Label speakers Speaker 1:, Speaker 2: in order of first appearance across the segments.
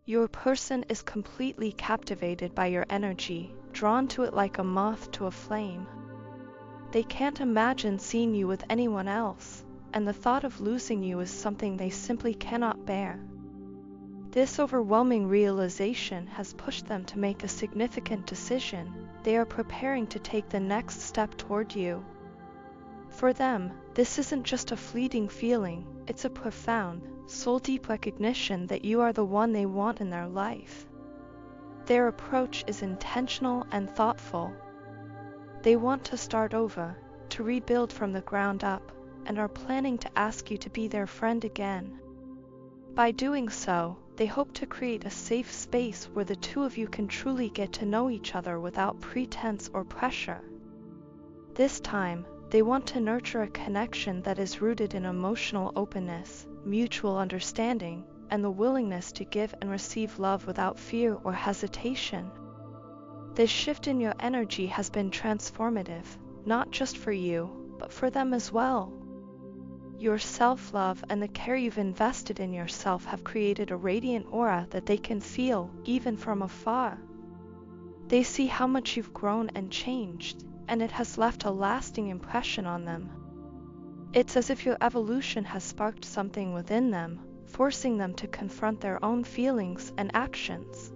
Speaker 1: Your person is completely captivated by your energy, drawn to it like a moth to a flame. They can't imagine seeing you with anyone else, and the thought of losing you is something they simply cannot bear. This overwhelming realization has pushed them to make a significant decision. They are preparing to take the next step toward you. For them, this isn't just a fleeting feeling, it's a profound, soul-deep recognition that you are the one they want in their life. Their approach is intentional and thoughtful. They want to start over, to rebuild from the ground up, and are planning to ask you to be their friend again. By doing so, they hope to create a safe space where the two of you can truly get to know each other without pretense or pressure. This time, they want to nurture a connection that is rooted in emotional openness, mutual understanding, and the willingness to give and receive love without fear or hesitation. This shift in your energy has been transformative, not just for you, but for them as well. Your self-love and the care you've invested in yourself have created a radiant aura that they can feel, even from afar. They see how much you've grown and changed, and it has left a lasting impression on them. It's as if your evolution has sparked something within them, forcing them to confront their own feelings and actions.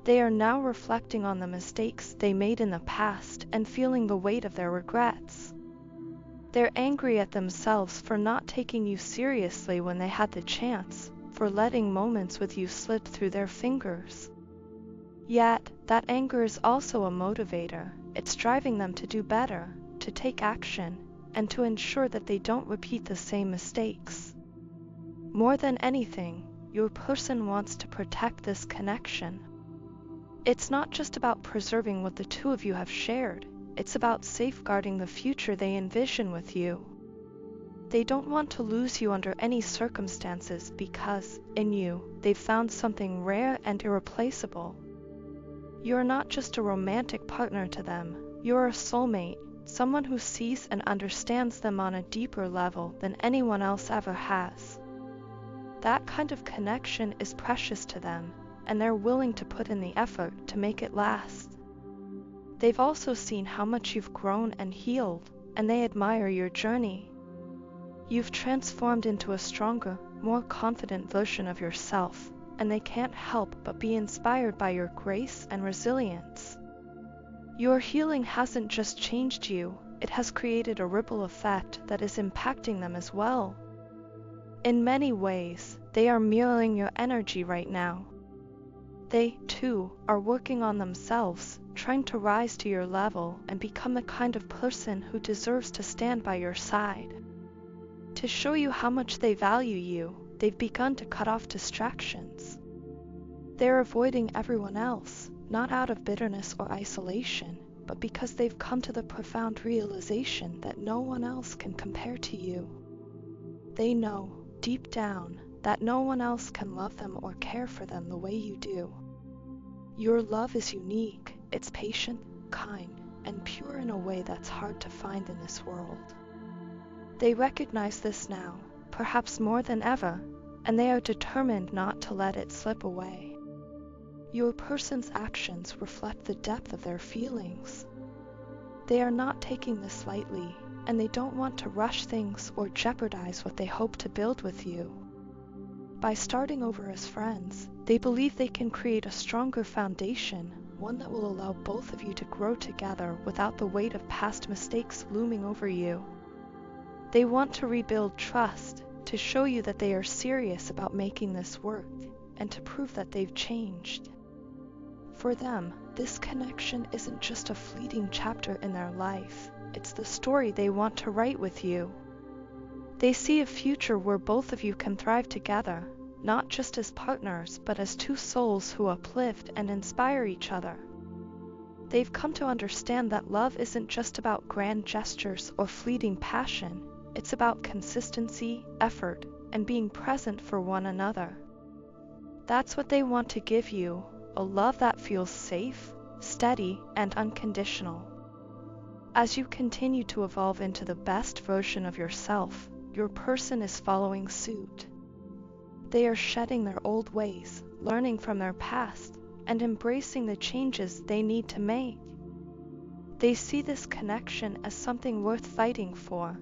Speaker 1: They are now reflecting on the mistakes they made in the past and feeling the weight of their regrets. They're angry at themselves for not taking you seriously when they had the chance, for letting moments with you slip through their fingers. Yet, that anger is also a motivator. It's driving them to do better, to take action, and to ensure that they don't repeat the same mistakes. More than anything, your person wants to protect this connection. It's not just about preserving what the two of you have shared, it's about safeguarding the future they envision with you. They don't want to lose you under any circumstances because, in you, they've found something rare and irreplaceable. You're not just a romantic partner to them, you're a soulmate, someone who sees and understands them on a deeper level than anyone else ever has. That kind of connection is precious to them, and they're willing to put in the effort to make it last. They've also seen how much you've grown and healed, and they admire your journey. You've transformed into a stronger, more confident version of yourself, and they can't help but be inspired by your grace and resilience. Your healing hasn't just changed you, it has created a ripple effect that is impacting them as well. In many ways, they are mirroring your energy right now. They, too, are working on themselves, trying to rise to your level and become the kind of person who deserves to stand by your side. To show you how much they value you, they've begun to cut off distractions. They're avoiding everyone else, not out of bitterness or isolation, but because they've come to the profound realization that no one else can compare to you. They know, deep down, that no one else can love them or care for them the way you do. Your love is unique, it's patient, kind, and pure in a way that's hard to find in this world. They recognize this now, perhaps more than ever, and they are determined not to let it slip away. Your person's actions reflect the depth of their feelings. They are not taking this lightly, and they don't want to rush things or jeopardize what they hope to build with you. By starting over as friends, they believe they can create a stronger foundation, one that will allow both of you to grow together without the weight of past mistakes looming over you. They want to rebuild trust, to show you that they are serious about making this work, and to prove that they've changed. For them, this connection isn't just a fleeting chapter in their life, it's the story they want to write with you. They see a future where both of you can thrive together, not just as partners but as two souls who uplift and inspire each other. They've come to understand that love isn't just about grand gestures or fleeting passion, it's about consistency, effort, and being present for one another. That's what they want to give you, a love that feels safe, steady, and unconditional. As you continue to evolve into the best version of yourself, your person is following suit. They are shedding their old ways, learning from their past, and embracing the changes they need to make. They see this connection as something worth fighting for,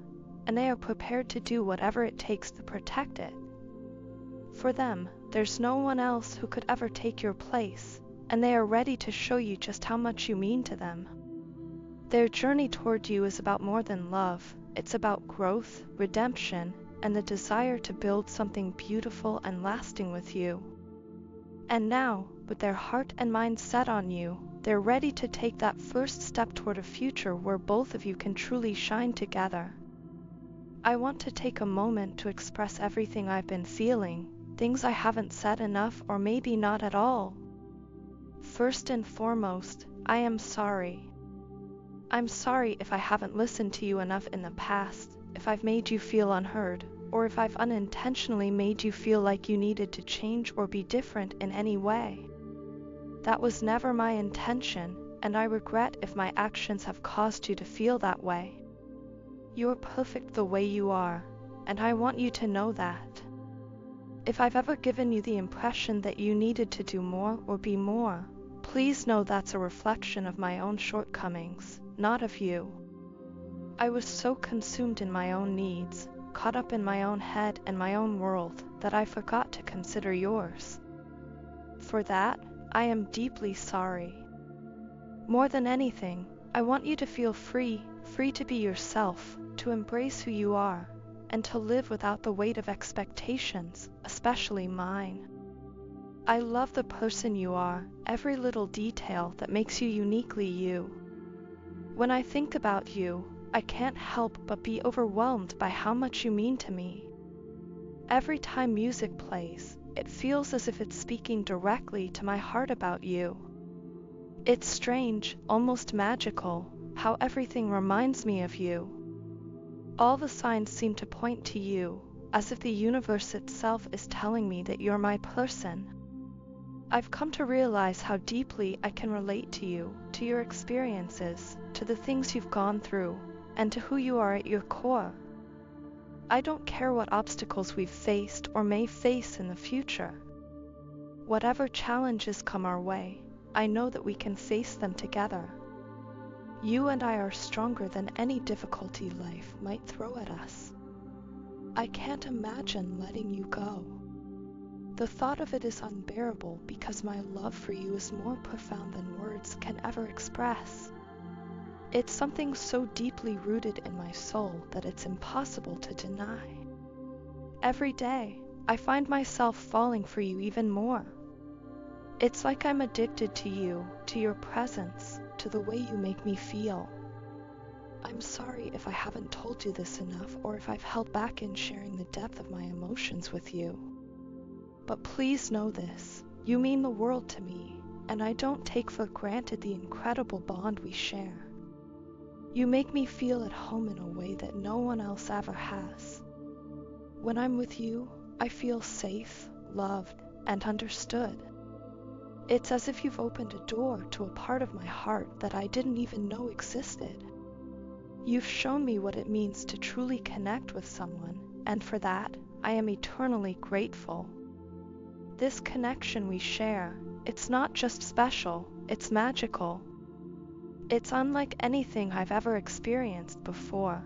Speaker 1: and they are prepared to do whatever it takes to protect it. For them, there's no one else who could ever take your place, and they are ready to show you just how much you mean to them. Their journey toward you is about more than love. It's about growth, redemption, and the desire to build something beautiful and lasting with you. And now, with their heart and mind set on you, they're ready to take that first step toward a future where both of you can truly shine together. I want to take a moment to express everything I've been feeling, things I haven't said enough or maybe not at all. First and foremost, I am sorry. I'm sorry if I haven't listened to you enough in the past, if I've made you feel unheard, or if I've unintentionally made you feel like you needed to change or be different in any way. That was never my intention, and I regret if my actions have caused you to feel that way. You're perfect the way you are, and I want you to know that. If I've ever given you the impression that you needed to do more or be more, please know that's a reflection of my own shortcomings, not of you. I was so consumed in my own needs, caught up in my own head and my own world, that I forgot to consider yours. For that, I am deeply sorry. More than anything, I want you to feel free to be yourself, to embrace who you are, and to live without the weight of expectations, especially mine. I love the person you are, every little detail that makes you uniquely you. When I think about you, I can't help but be overwhelmed by how much you mean to me. Every time music plays, it feels as if it's speaking directly to my heart about you. It's strange, almost magical, how everything reminds me of you. All the signs seem to point to you, as if the universe itself is telling me that you're my person. I've come to realize how deeply I can relate to you, to your experiences, to the things you've gone through, and to who you are at your core. I don't care what obstacles we've faced or may face in the future. Whatever challenges come our way, I know that we can face them together. You and I are stronger than any difficulty life might throw at us. I can't imagine letting you go. The thought of it is unbearable because my love for you is more profound than words can ever express. It's something so deeply rooted in my soul that it's impossible to deny. Every day, I find myself falling for you even more. It's like I'm addicted to you, to your presence, to the way you make me feel. I'm sorry if I haven't told you this enough or if I've held back in sharing the depth of my emotions with you. But please know this, you mean the world to me, and I don't take for granted the incredible bond we share. You make me feel at home in a way that no one else ever has. When I'm with you, I feel safe, loved, and understood. It's as if you've opened a door to a part of my heart that I didn't even know existed. You've shown me what it means to truly connect with someone, and for that, I am eternally grateful. This connection we share, it's not just special, it's magical. It's unlike anything I've ever experienced before.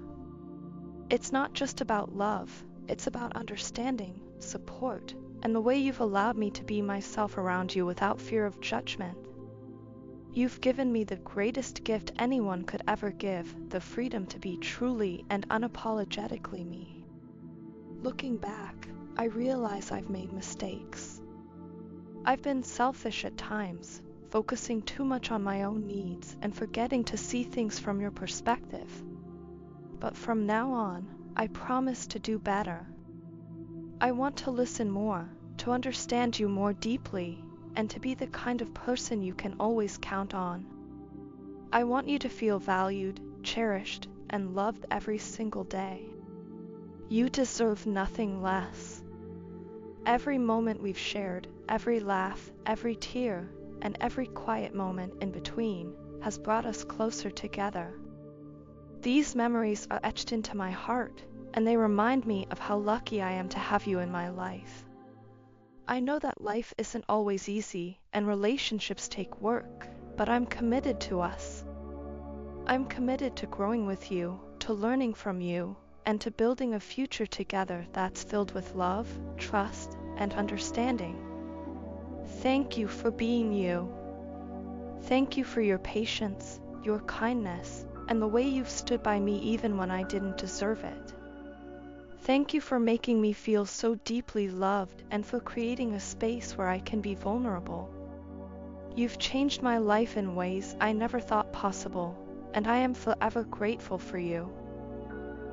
Speaker 1: It's not just about love, it's about understanding, support, and the way you've allowed me to be myself around you without fear of judgment. You've given me the greatest gift anyone could ever give, the freedom to be truly and unapologetically me. Looking back, I realize I've made mistakes. I've been selfish at times, focusing too much on my own needs and forgetting to see things from your perspective. But from now on, I promise to do better. I want to listen more, to understand you more deeply, and to be the kind of person you can always count on. I want you to feel valued, cherished, and loved every single day. You deserve nothing less. Every moment we've shared, every laugh, every tear, and every quiet moment in between has brought us closer together. These memories are etched into my heart, and they remind me of how lucky I am to have you in my life. I know that life isn't always easy and relationships take work, but I'm committed to us. I'm committed to growing with you, to learning from you, and to building a future together that's filled with love, trust, and understanding. Thank you for being you. Thank you for your patience, your kindness, and the way you've stood by me even when I didn't deserve it. Thank you for making me feel so deeply loved and for creating a space where I can be vulnerable. You've changed my life in ways I never thought possible, and I am forever grateful for you.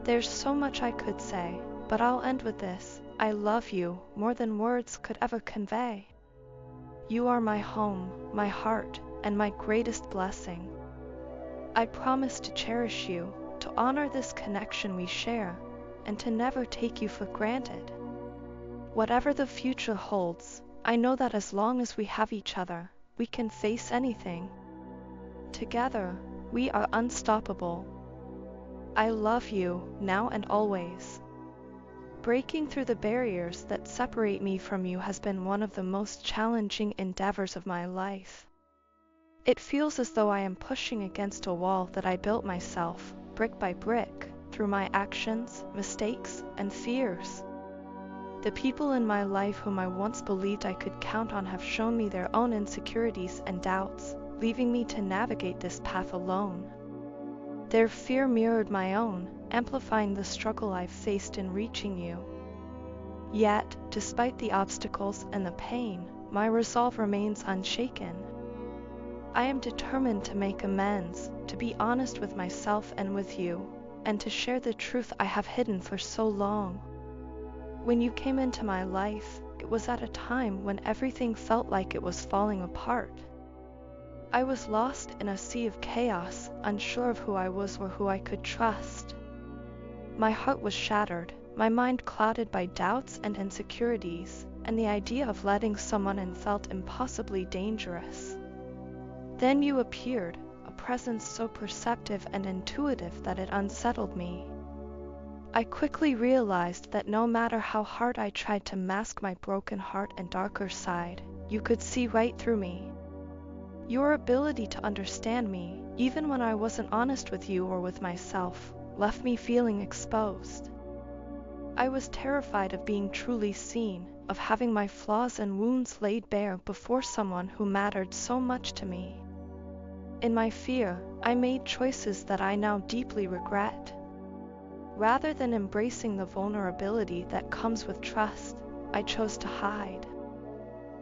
Speaker 1: There's so much I could say, but I'll end with this: I love you more than words could ever convey. You are my home, my heart, and my greatest blessing. I promise to cherish you, to honor this connection we share, and to never take you for granted. Whatever the future holds, I know that as long as we have each other, we can face anything. Together, we are unstoppable. I love you, now and always. Breaking through the barriers that separate me from you has been one of the most challenging endeavors of my life. It feels as though I am pushing against a wall that I built myself, brick by brick, through my actions, mistakes, and fears. The people in my life whom I once believed I could count on have shown me their own insecurities and doubts, leaving me to navigate this path alone. Their fear mirrored my own, amplifying the struggle I've faced in reaching you. Yet, despite the obstacles and the pain, my resolve remains unshaken. I am determined to make amends, to be honest with myself and with you, and to share the truth I have hidden for so long. When you came into my life, it was at a time when everything felt like it was falling apart. I was lost in a sea of chaos, unsure of who I was or who I could trust. My heart was shattered, my mind clouded by doubts and insecurities, and the idea of letting someone in felt impossibly dangerous. Then you appeared, a presence so perceptive and intuitive that it unsettled me. I quickly realized that no matter how hard I tried to mask my broken heart and darker side, you could see right through me. Your ability to understand me, even when I wasn't honest with you or with myself, left me feeling exposed. I was terrified of being truly seen, of having my flaws and wounds laid bare before someone who mattered so much to me. In my fear, I made choices that I now deeply regret. Rather than embracing the vulnerability that comes with trust, I chose to hide.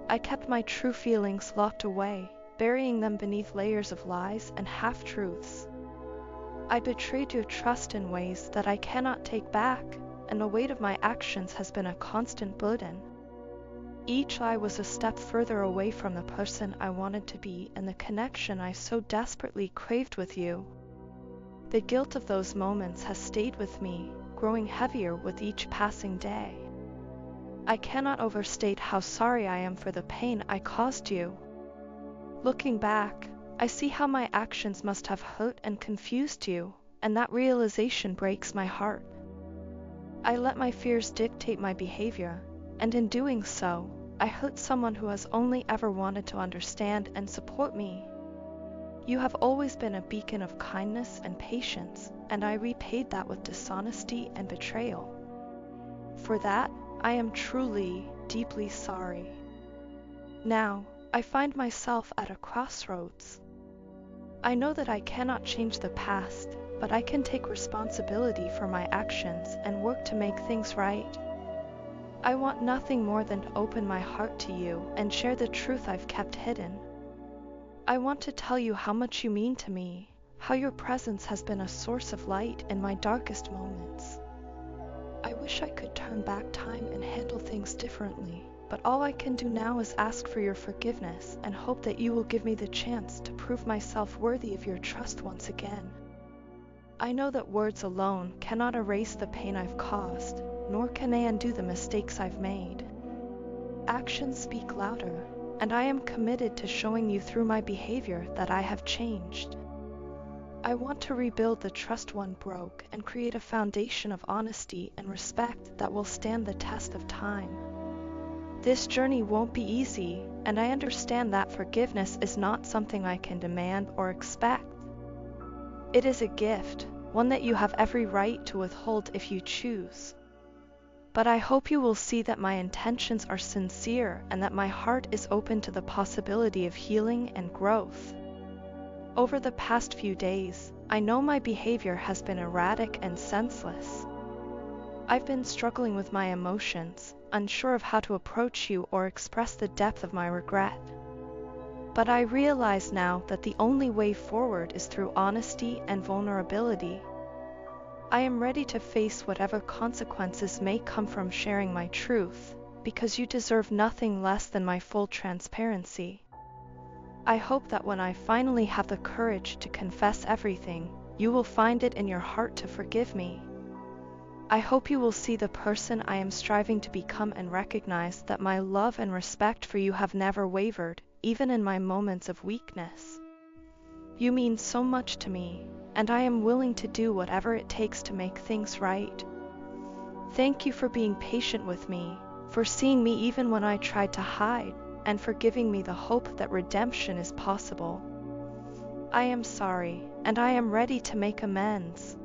Speaker 1: I kept my true feelings locked away, burying them beneath layers of lies and half-truths. I betrayed your trust in ways that I cannot take back, and the weight of my actions has been a constant burden. Each lie was a step further away from the person I wanted to be and the connection I so desperately craved with you. The guilt of those moments has stayed with me, growing heavier with each passing day. I cannot overstate how sorry I am for the pain I caused you. Looking back, I see how my actions must have hurt and confused you, and that realization breaks my heart. I let my fears dictate my behavior, and in doing so, I hurt someone who has only ever wanted to understand and support me. You have always been a beacon of kindness and patience, and I repaid that with dishonesty and betrayal. For that, I am truly, deeply sorry. Now, I find myself at a crossroads. I know that I cannot change the past, but I can take responsibility for my actions and work to make things right. I want nothing more than to open my heart to you and share the truth I've kept hidden. I want to tell you how much you mean to me, how your presence has been a source of light in my darkest moments. I wish I could turn back time and handle things differently, but all I can do now is ask for your forgiveness and hope that you will give me the chance to prove myself worthy of your trust once again. I know that words alone cannot erase the pain I've caused, nor can they undo the mistakes I've made. Actions speak louder, and I am committed to showing you through my behavior that I have changed. I want to rebuild the trust one broke and create a foundation of honesty and respect that will stand the test of time. This journey won't be easy, and I understand that forgiveness is not something I can demand or expect. It is a gift, one that you have every right to withhold if you choose. But I hope you will see that my intentions are sincere and that my heart is open to the possibility of healing and growth. Over the past few days, I know my behavior has been erratic and senseless. I've been struggling with my emotions, unsure of how to approach you or express the depth of my regret. But I realize now that the only way forward is through honesty and vulnerability. I am ready to face whatever consequences may come from sharing my truth, because you deserve nothing less than my full transparency. I hope that when I finally have the courage to confess everything, you will find it in your heart to forgive me. I hope you will see the person I am striving to become and recognize that my love and respect for you have never wavered, even in my moments of weakness. You mean so much to me, and I am willing to do whatever it takes to make things right. Thank you for being patient with me, for seeing me even when I tried to hide, and for giving me the hope that redemption is possible. I am sorry, and I am ready to make amends.